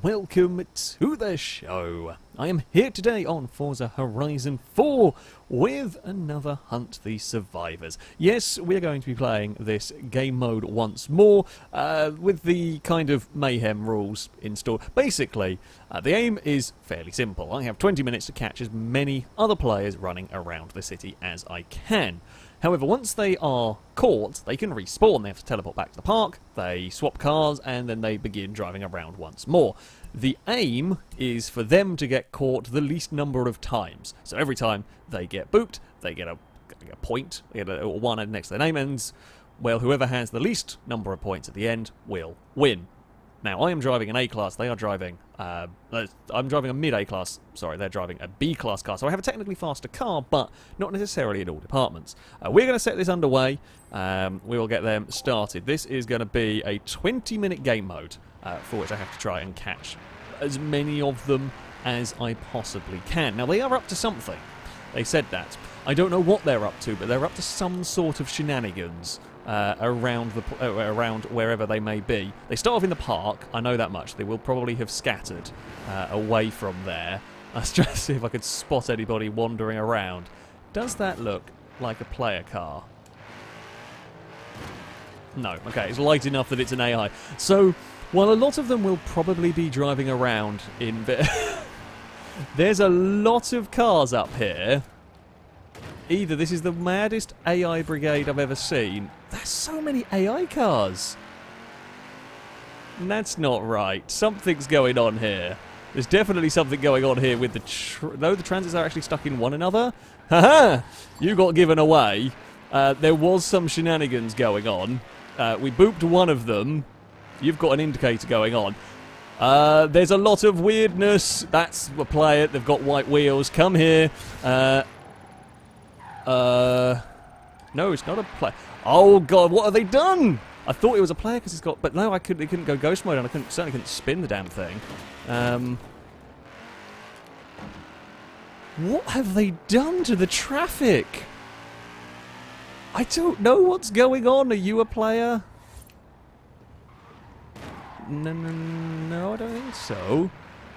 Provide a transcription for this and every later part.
welcome to the show. I am here today on Forza Horizon 4 with another Hunt the Survivors. Yes, we are going to be playing this game mode once more with the kind of mayhem rules installed. Basically, the aim is fairly simple. I have 20 minutes to catch as many other players running around the city as I can. However, once they are caught, they can respawn. They have to teleport back to the park, they swap cars, and then they begin driving around once more. The aim is for them to get caught the least number of times. So every time they get booped, they get a point, they get a 1 next to their name, and, well, whoever has the least number of points at the end will win. Now, I am driving an A-class, they are driving, I'm driving a mid-A-class, sorry, they're driving a B-class car, so I have a technically faster car, but not necessarily in all departments. We're going to set this underway, we will get them started. This is going to be a 20-minute game mode, for which I have to try and catch as many of them as I possibly can. Now, they are up to something, they said that. I don't know what they're up to, but they're up to some sort of shenanigans. Around wherever they may be. They start off in the park, I know that much. They will probably have scattered away from there. I was trying to see if I could spot anybody wandering around. Does that look like a player car? No. Okay, it's light enough that it's an AI. So, while a lot of them will probably be driving around in... There's a lot of cars up here. Either this is the maddest AI brigade I've ever seen. There's so many AI cars. And that's not right. Something's going on here. There's definitely something going on here with the... No, the transits are actually stuck in one another. Haha! You got given away. There was some shenanigans going on. We booped one of them. You've got an indicator going on. There's a lot of weirdness. That's a player. They've got white wheels. Come here. No, it's not a player. Oh god, what have they done? I thought it was a player because it's got, but no, it couldn't go ghost mode, and I certainly couldn't spin the damn thing. What have they done to the traffic? I don't know what's going on. Are you a player? No, I don't think so.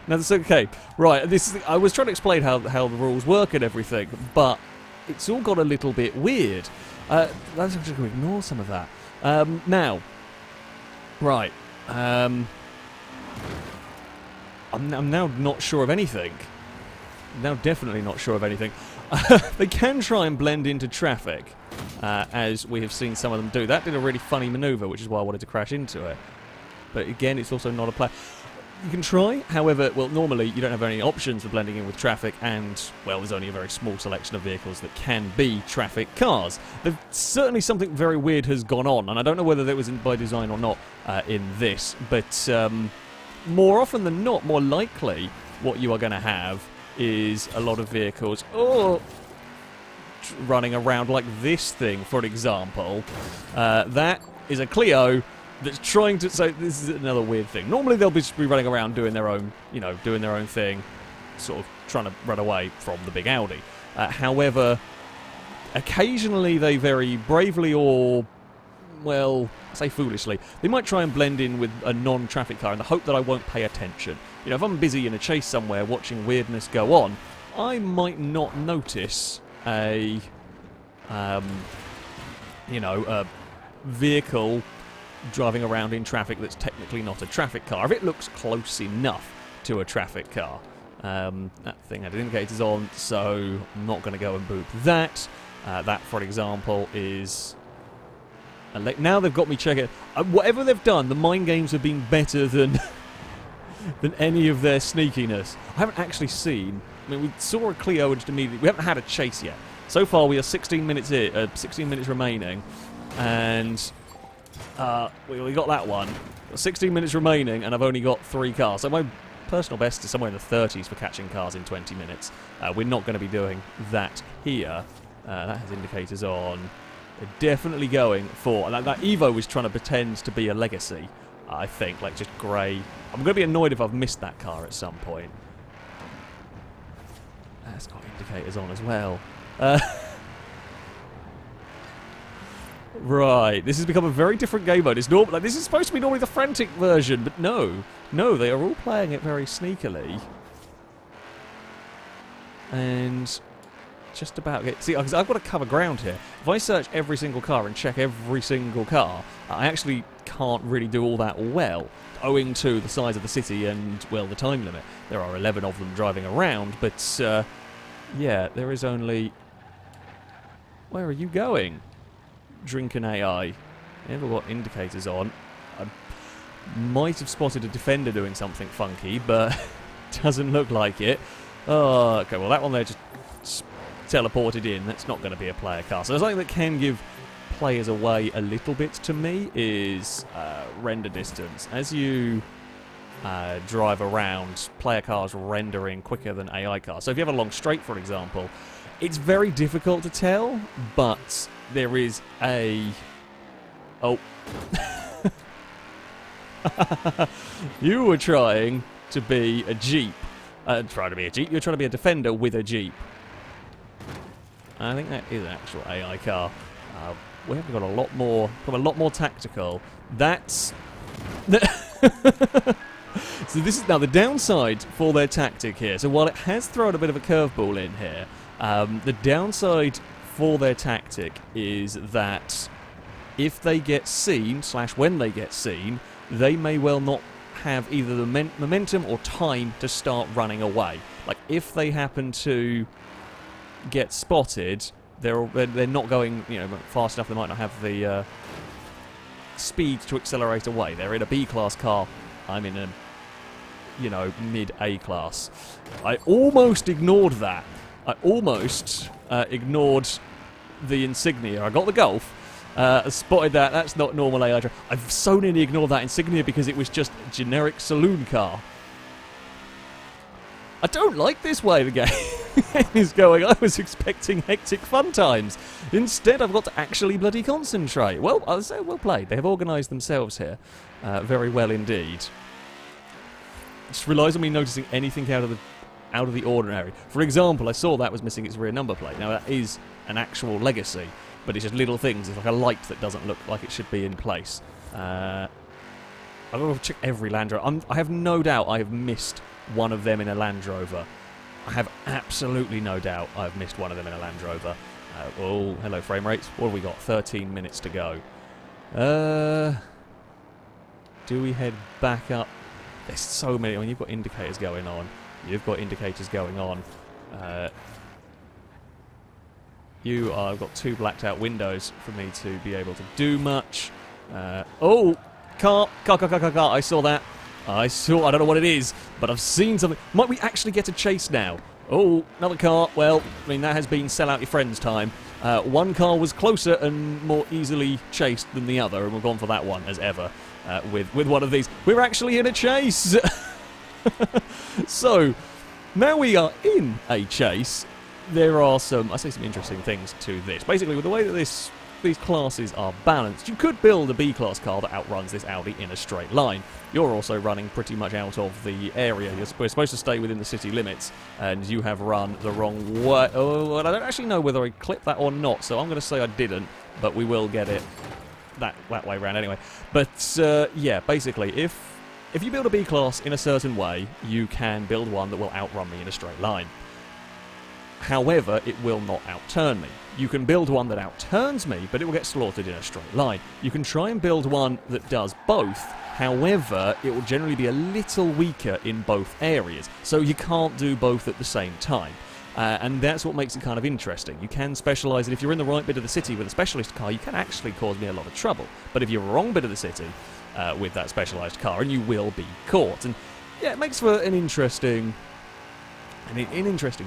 No, that's okay. Right, I was trying to explain how the rules work and everything, but it's all got a little bit weird. I'm just going to ignore some of that. Now, right. I'm now not sure of anything. Now definitely not sure of anything. They can try and blend into traffic, as we have seen some of them do. That did a really funny manoeuvre, which is why I wanted to crash into it. But again, it's also not a player. You can try, however, well, normally you don't have any options for blending in with traffic, and, well, there's only a very small selection of vehicles that can be traffic cars. Certainly something very weird has gone on, and I don't know whether that was by design or not in this, but more often than not, more likely, what you are going to have is a lot of vehicles running around like this thing, for example. That is a Clio that's trying to... So this is another weird thing. Normally they'll just be running around doing their own, you know, doing their own thing, sort of trying to run away from the big Audi. However, occasionally they very bravely or, well, I say foolishly, they might try and blend in with a non-traffic car in the hope that I won't pay attention. You know, if I'm busy in a chase somewhere watching weirdness go on, I might not notice a, you know, a vehicle driving around in traffic that's technically not a traffic car, if it looks close enough to a traffic car. That thing had indicators on, so I'm not going to go and boop that. That, for example, is... Now they've got me checking... whatever they've done, the mind games have been better than than any of their sneakiness. I haven't actually seen... I mean, we saw a Clio and just immediately... We haven't had a chase yet. So far, we are 16 minutes in, 16 minutes remaining, and... we got that one. 16 minutes remaining, and I've only got 3 cars. So my personal best is somewhere in the 30s for catching cars in 20 minutes. We're not going to be doing that here. That has indicators on. They're definitely going for... That Evo was trying to pretend to be a legacy, I think, like just grey. I'm going to be annoyed if I've missed that car at some point. That's got indicators on as well. Right, this has become a very different game mode. It's normal. Like, this is supposed to be normally the frantic version, but no. No, they are all playing it very sneakily. And just about get... See, because I've got to cover ground here. If I search every single car and check every single car, I actually can't really do all that well, owing to the size of the city and, well, the time limit. There are 11 of them driving around, but, yeah, there is only... Where are you going? Drinking AI. Never got indicators on. I might have spotted a defender doing something funky, but doesn't look like it. Oh, okay, well, that one there just teleported in. That's not going to be a player car. So something that can give players away a little bit to me is render distance. As you drive around, player cars rendering quicker than AI cars. So if you have a long straight, for example, it's very difficult to tell, but there is a... Oh. You were trying to be a Jeep. Trying to be a Jeep? You're trying to be a defender with a Jeep. I think that is an actual AI car. We have got a lot more, probably a lot more tactical. That's... So this is now the downside for their tactic here. So while it has thrown a bit of a curveball in here, the downside for their tactic is that if they get seen, / when they get seen, they may well not have either the momentum or time to start running away. Like, if they happen to get spotted, they're not going, you know, fast enough. They might not have the speed to accelerate away. They're in a B-class car. I'm in a, you know, mid-A class. I almost ignored that. I almost ignored the insignia. I got the Golf. Spotted that. That's not normal AI. I've so nearly ignored that insignia because it was just a generic saloon car. I don't like this way the game is going. I was expecting hectic fun times. Instead, I've got to actually bloody concentrate. Well, I'll say well played. They have organised themselves here very well indeed. It just relies on me noticing anything out of the ordinary. For example, I saw that was missing its rear number plate. Now, that is an actual legacy, but it's just little things. It's like a light that doesn't look like it should be in place. I've got to check every Land Rover. I have no doubt I have missed one of them in a Land Rover. I have absolutely no doubt I have missed one of them in a Land Rover. Oh, hello frame rates. What have we got? 13 minutes to go. Do we head back up? There's so many. I mean, you've got indicators going on. You've got indicators going on. I've got two blacked out windows for me to be able to do much. Oh! Car! I saw that. I don't know what it is, but I've seen something. Might we actually get a chase now? Oh, another car. Well, I mean, that has been sell out your friends time. One car was closer and more easily chased than the other, and we've gone for that one, as ever, with one of these. We're actually in a chase! So, now we are in a chase. There are some interesting things to this. Basically, with the way that these classes are balanced, you could build a B-class car that outruns this Audi in a straight line. You're also running pretty much out of the area. We're supposed to stay within the city limits, and you have run the wrong way. Oh, I don't actually know whether I clipped that or not, so I'm going to say I didn't, but we will get it that way around anyway. But, yeah, basically, if you build a B-class in a certain way, you can build one that will outrun me in a straight line. However, it will not outturn me. You can build one that outturns me, but it will get slaughtered in a straight line. You can try and build one that does both. However, it will generally be a little weaker in both areas. So you can't do both at the same time. And that's what makes it kind of interesting. You can specialise, and if you're in the right bit of the city with a specialist car, you can actually cause me a lot of trouble. But if you're wrong bit of the city with that specialised car, and you will be caught. And yeah, it makes for an interesting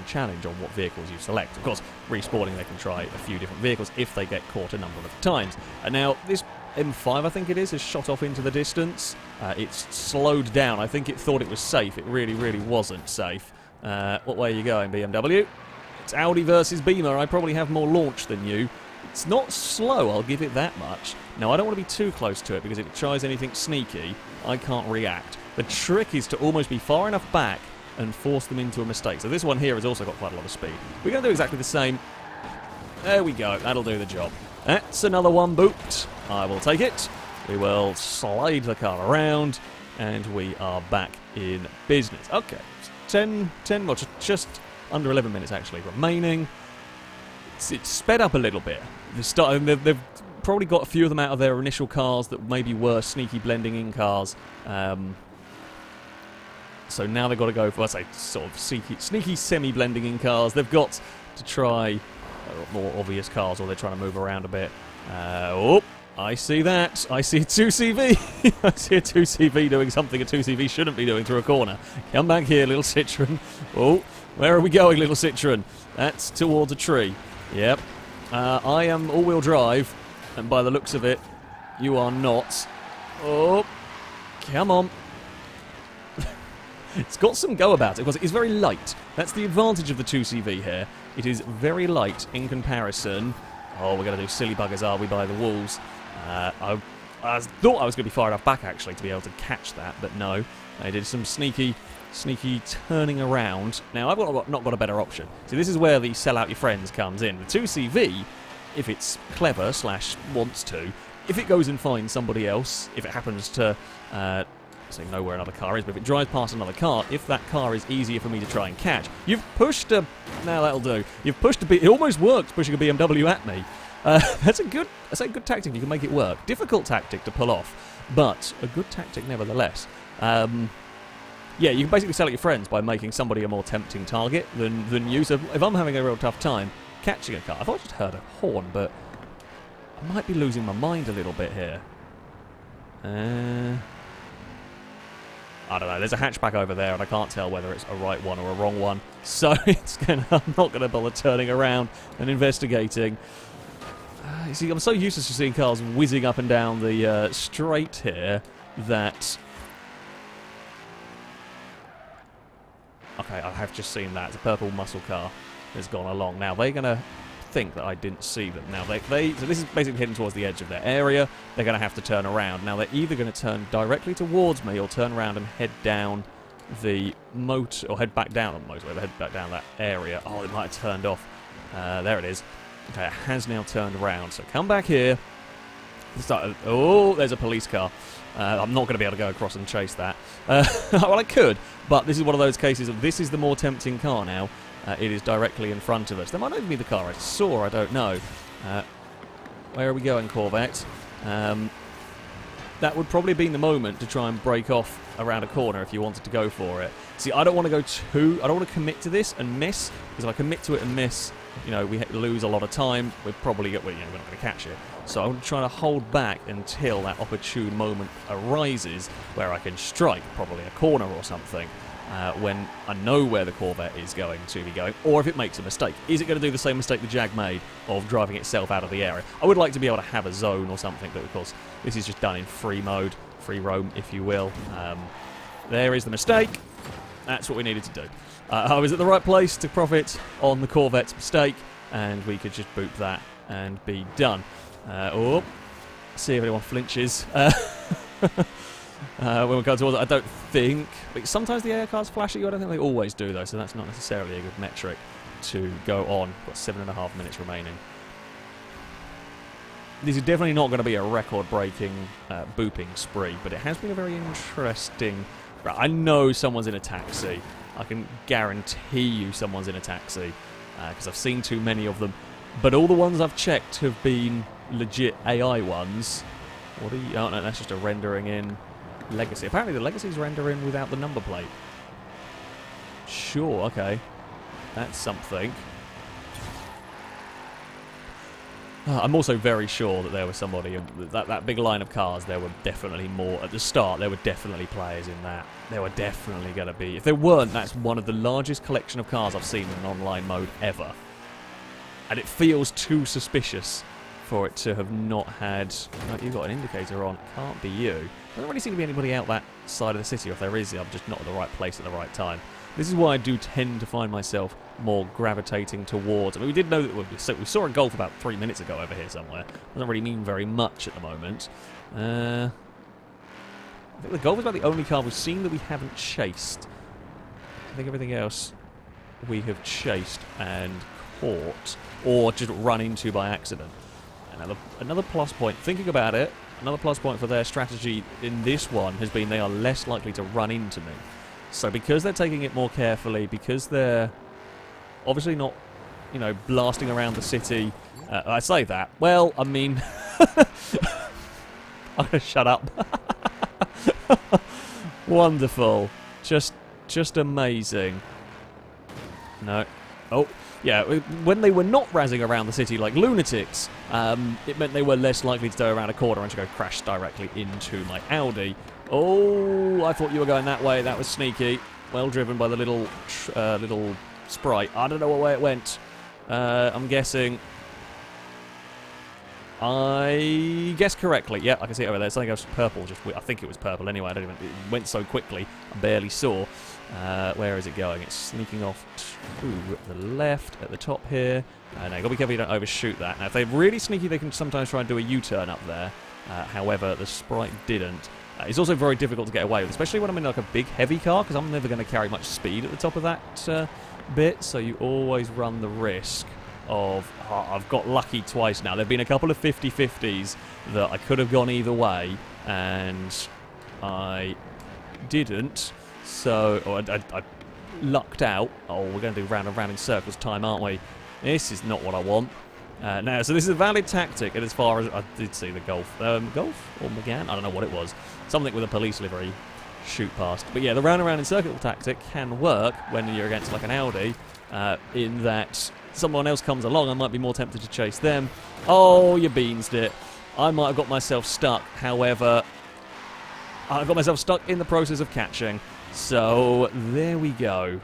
challenge on what vehicles you select. Of course, respawning, they can try a few different vehicles if they get caught a number of times. And now, this M5, I think it is, has shot off into the distance. It's slowed down. I think it thought it was safe. It really, really wasn't safe. What way are you going, BMW? It's Audi versus Beamer. I probably have more launch than you. It's not slow, I'll give it that much. Now, I don't want to be too close to it, because if it tries anything sneaky, I can't react. The trick is to almost be far enough back and force them into a mistake. So this one here has also got quite a lot of speed. We're going to do exactly the same. There we go. That'll do the job. That's another one booped. I will take it. We will slide the car around, and we are back in business. Okay, 10, well, just under 11 minutes actually remaining. It's sped up a little bit. They've probably got a few of them out of their initial cars that maybe were sneaky blending in cars. So now they've got to go for, let's say, sort of sneaky semi-blending in cars. They've got to try more obvious cars, or they're trying to move around a bit. Oh, I see that. I see a 2CV. I see a 2CV doing something a 2CV shouldn't be doing through a corner. Come back here, little Citroen. Oh, where are we going, little Citroen? That's towards a tree. Yep. I am all-wheel drive, and by the looks of it, you are not. Oh, come on. It's got some go about it, because it is very light. That's the advantage of the 2CV here. It is very light in comparison. Oh, we're going to do silly buggers, are we, by the walls? I thought I was going to be far enough back, actually, to be able to catch that, but no. I did some sneaky turning around. Now, I've not got a better option. So this is where the sell out your friends comes in. The 2CV, if it's clever / wants to, if it goes and finds somebody else, if it happens to... so know where another car is, but if it drives past another car, if that car is easier for me to try and catch, you've pushed a... Now that'll do. You've pushed a... It almost works pushing a BMW at me. That's a good tactic. You can make it work. Difficult tactic to pull off, but a good tactic nevertheless. Yeah, you can basically sell at your friends by making somebody a more tempting target than you. So if I'm having a real tough time catching a car, I thought I just heard a horn, but I might be losing my mind a little bit here. I don't know, there's a hatchback over there and I can't tell whether it's a right one or a wrong one. So I'm not going to bother turning around and investigating. You see, I'm so used to seeing cars whizzing up and down the straight here that... Okay, I have just seen that. It's a purple muscle car that's gone along. Now, they're going to think that I didn't see them. Now, so this is basically heading towards the edge of their area. They're going to have to turn around. Now, they're either going to turn directly towards me or turn around and head down the motor, or head back down on the motorway, but head back down that area. Oh, it might have turned off. There it is. Okay, it has now turned around. So come back here. Oh, there's a police car. I'm not going to be able to go across and chase that. Well, I could, but this is one of those cases of this is the more tempting car now. It is directly in front of us. There might not even be the car I saw, I don't know. Where are we going, Corvette? That would probably be the moment to try and break off around a corner if you wanted to go for it. See, I don't want to go I don't want to commit to this and miss, because if I commit to it and miss, you know, we lose a lot of time. We're not going to catch it. So I'm trying to hold back until that opportune moment arises where I can strike, probably a corner or something, when I know where the Corvette is going to be going, or if it makes a mistake. Is it going to do the same mistake the Jag made of driving itself out of the area? I would like to be able to have a zone or something, but of course this is just done in free mode, free roam, if you will. There is the mistake. That's what we needed to do. I was at the right place to profit on the Corvette's mistake, and we could just boop that and be done. See if anyone flinches. When we go towards it, I don't think... But sometimes the air cars flash at you. I don't think they always do, though, so that's not necessarily a good metric to go on. Got 7.5 minutes remaining. This is definitely not going to be a record-breaking booping spree, but it has been a very interesting... Right, I know someone's in a taxi. I can guarantee you someone's in a taxi, because I've seen too many of them. But all the ones I've checked have been legit AI ones. What are you... Oh, no, that's just a rendering in Legacy. Apparently the Legacy's rendering without the number plate. Sure, okay. That's something. I'm also very sure that there was somebody in that big line of cars. There were definitely more at the start. There were definitely players in that. There were definitely going to be. If there weren't, that's one of the largest collection of cars I've seen in an online mode ever. And it feels too suspicious for it to have not had... Oh, you've got an indicator on. Can't be you. Doesn't really seem to be anybody out that side of the city. Or if there is, I'm just not at the right place at the right time. This is why I do tend to find myself more gravitating towards... I mean, we did know that we saw a Golf about 3 minutes ago over here somewhere. Doesn't really mean very much at the moment. I think the Golf is about the only car we've seen that we haven't chased. I think everything else we have chased and caught or just run into by accident. Another plus point, thinking about it, another plus point for their strategy in this one has been they are less likely to run into me. So because they're taking it more carefully, because they're obviously not, you know, blasting around the city. I say that. Well, I mean... I'm going to shut up. Wonderful. Just amazing. No. Oh, yeah, when they were not razzing around the city like lunatics, it meant they were less likely to go around a corner and to go crash directly into my Audi. Oh, I thought you were going that way. That was sneaky. Well driven by the little sprite. I don't know what way it went. I'm guessing... I guessed correctly. Yeah, I can see it over there. Something else purple. I think it was purple anyway. It went so quickly, I barely saw. Where is it going? It's sneaking off to the left at the top here. Now, you've got to be careful you don't overshoot that. Now, if they're really sneaky, they can sometimes try and do a U-turn up there. However, the sprite didn't. It's also very difficult to get away with, especially when I'm in like a big, heavy car, because I'm never going to carry much speed at the top of that bit, so you always run the risk of... I've got lucky twice now. There have been a couple of 50-50s that I could have gone either way, and I didn't. So, I lucked out. Oh, we're going to do round and round in circles time, aren't we? This is not what I want. Now, so this is a valid tactic, and as far as... I did see the Golf. Golf? Or McGann? I don't know what it was. Something with a police livery. Shoot past. But yeah, the round and round in circle tactic can work when you're against like an Audi, in that someone else comes along, I might be more tempted to chase them. Oh, you beansed it. I might have got myself stuck. However, I've got myself stuck in the process of catching. So, there we go.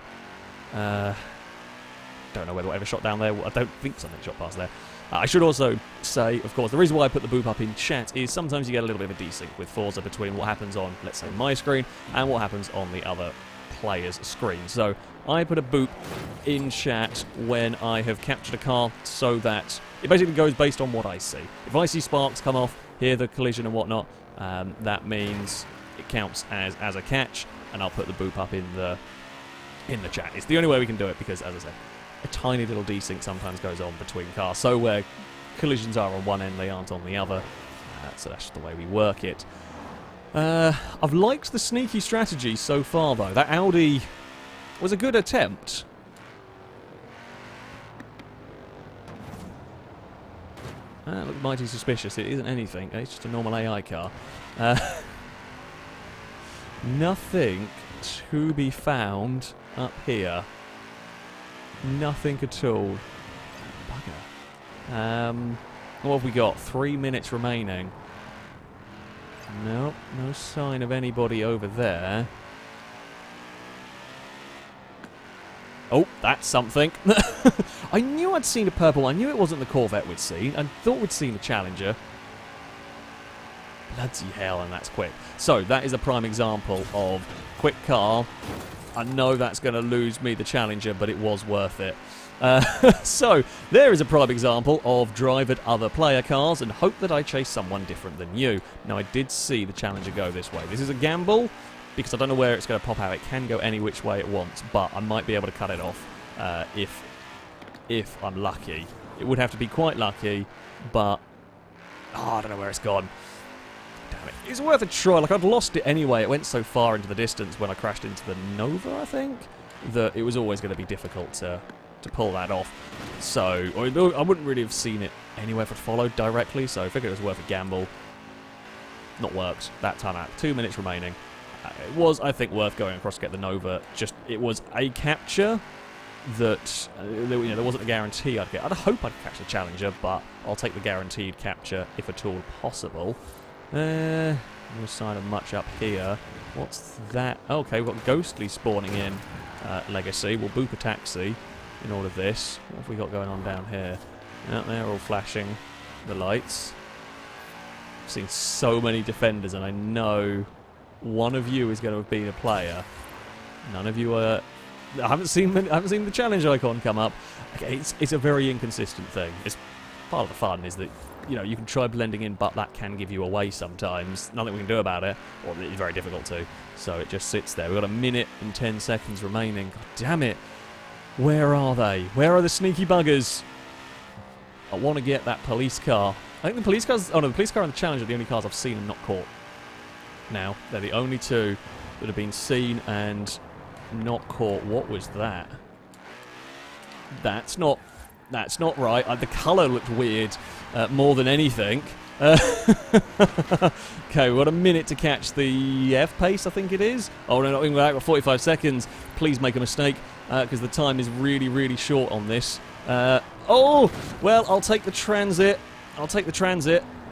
Don't know whether whatever shot down there. I don't think something shot past there. I should also say, of course, the reason why I put the boop up in chat is sometimes you get a little bit of a desync with Forza between what happens on, let's say, my screen and what happens on the other player's screen. So I put a boop in chat when I have captured a car so that it basically goes based on what I see. If I see sparks come off, hear the collision and whatnot, that means it counts as a catch, and I'll put the boop up in the chat. It's the only way we can do it because, as I said, a tiny little desync sometimes goes on between cars. So where collisions are on one end, they aren't on the other. So that's just the way we work it. I've liked the sneaky strategy so far, though. That Audi was a good attempt. Looked mighty suspicious. It isn't anything. It's just a normal AI car. Nothing to be found up here. Nothing at all. Bugger. What have we got? 3 minutes remaining. Nope, no sign of anybody over there. Oh, that's something. I knew I'd seen a purple. I knew it wasn't the Corvette we'd seen. I thought we'd seen the Challenger. Bloody hell, and that's quick. So, that is a prime example of quick car. I know that's going to lose me the Challenger, but it was worth it. So, there is a prime example of drive at other player cars and hope that I chase someone different than you. Now, I did see the Challenger go this way. This is a gamble, because I don't know where it's going to pop out. It can go any which way it wants, but I might be able to cut it off if I'm lucky. It would have to be quite lucky, but... Oh, I don't know where it's gone. Damn it. It's worth a try. Like, I'd lost it anyway. It went so far into the distance when I crashed into the Nova, I think, that it was always going to be difficult to pull that off. So, I wouldn't really have seen it anywhere if I'd followed directly, so I figured it was worth a gamble. Not worked that time out. 2 minutes remaining. It was, I think, worth going across to get the Nova. Just, it was a capture that, there wasn't a guarantee I'd get. I'd hope I'd catch the Challenger, but I'll take the guaranteed capture if at all possible. No sign of much up here. What's that? Okay, we've got Ghostly spawning in Legacy. We'll boop a taxi in all of this. What have we got going on down here? Out there, all flashing the lights. I've seen so many defenders, and I know one of you is going to have been a player. None of you are. I haven't seen the challenge icon come up. Okay, it's a very inconsistent thing. It's part of the fun is that you can try blending in, but that can give you away sometimes. Nothing we can do about it, or it's very difficult to. So it just sits there. We've got 1 minute and 10 seconds remaining. God damn it! Where are they? Where are the sneaky buggers? I want to get that police car. I think the police cars... Oh no, the police car and the Challenger are the only cars I've seen and not caught. Now, they're the only two that have been seen and not caught. What was that? That's not right. The colour looked weird more than anything. Okay, we've got a minute to catch the F-pace, I think it is. Oh, no, not even that. We've got 45 seconds. Please make a mistake, because the time is really, really short on this. Oh, well, I'll take the transit.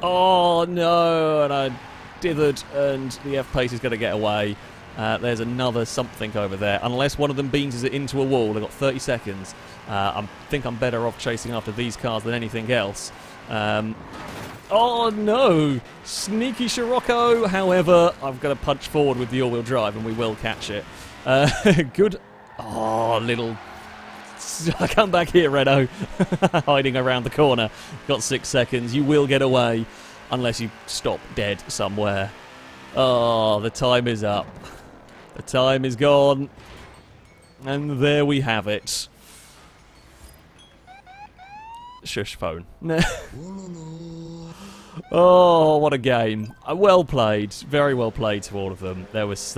Oh, no, and I dithered, and the F-pace is going to get away. There's another something over there. Unless one of them beans it into a wall. They've got 30 seconds. I think I'm better off chasing after these cars than anything else. Oh no! Sneaky Scirocco! However, I've got to punch forward with the all-wheel drive and we will catch it. Good. Oh, little... Come back here, Renault. Hiding around the corner. Got 6 seconds. You will get away unless you stop dead somewhere. Oh, the time is up. The time is gone. And there we have it. Shush phone. Oh, what a game. Well played. Very well played to all of them. That was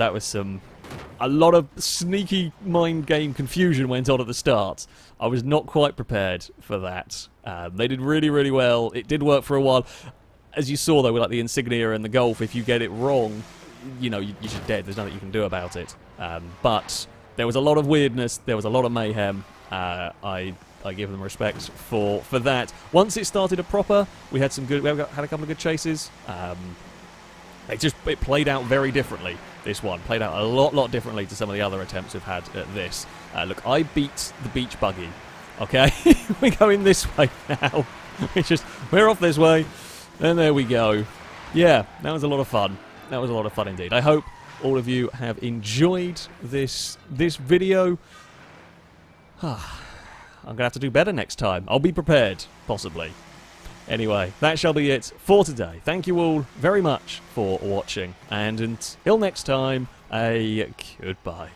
a lot of sneaky mind game confusion went on at the start. I was not quite prepared for that. They did really, really well. It did work for a while. As you saw, though, with like the Insignia and the Golf, if you get it wrong, you know, you're just dead. There's nothing you can do about it. But there was a lot of weirdness. There was a lot of mayhem. I give them respect for that. Once it started a proper, we had some good. We had a couple of good chases. It played out very differently. This one played out a lot differently to some of the other attempts we've had at this. Look, I beat the beach buggy. Okay, we're going this way now. We're off this way, and there we go. Yeah, that was a lot of fun. That was a lot of fun indeed. I hope all of you have enjoyed this video. I'm going to have to do better next time. I'll be prepared, possibly. Anyway, that shall be it for today. Thank you all very much for watching. And until next time, a goodbye.